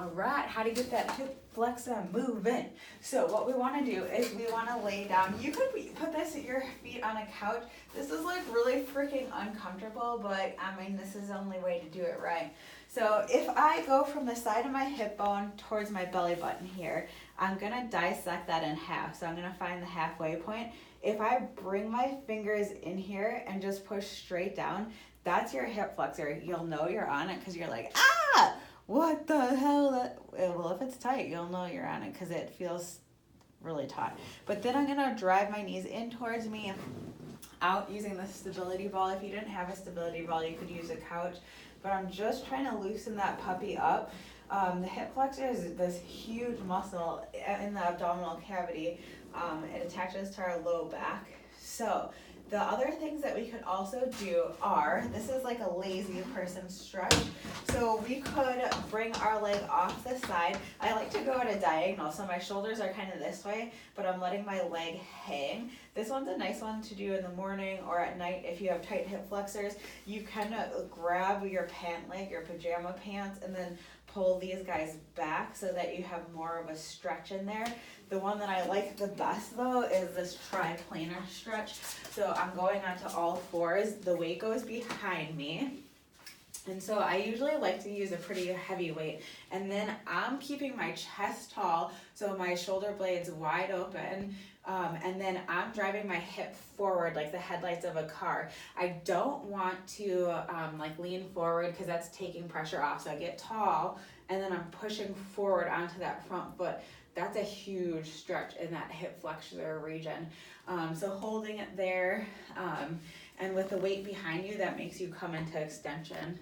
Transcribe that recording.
All right, how to get that hip flexor moving. So what we want to do is we want to lay down. You could put this at your feet on a couch. This is like really freaking uncomfortable, but I mean, this is the only way to do it right. So if I go from the side of my hip bone towards my belly button here, I'm going to dissect that in half. So I'm going to find the halfway point. If I bring my fingers in here and just push straight down, that's your hip flexor. You'll know you're on it because you're like, ah! What the hell? Well, if it's tight, you'll know you're on it because it feels really taut. But then I'm going to drive my knees in towards me, out using the stability ball. If you didn't have a stability ball, you could use a couch. But I'm just trying to loosen that puppy up. The hip flexor is this huge muscle in the abdominal cavity. It attaches to our low back. So the other things that we could also do are, this is like a lazy person stretch. So we could bring our leg off the side. I like to go at a diagonal, so my shoulders are kind of this way, but I'm letting my leg hang. This one's a nice one to do in the morning or at night if you have tight hip flexors. You kind of grab your pant leg, your pajama pants, and then pull these guys back so that you have more of a stretch in there. The one that I like the best though is this triplanar stretch. So I'm going onto all fours. The weight goes behind me. And so I usually like to use a pretty heavy weight. And then I'm keeping my chest tall, so my shoulder blades wide open. And then I'm driving my hip forward like the headlights of a car. I don't want to like lean forward because that's taking pressure off. So I get tall and then I'm pushing forward onto that front foot. That's a huge stretch in that hip flexor region. So holding it there and with the weight behind you, that makes you come into extension.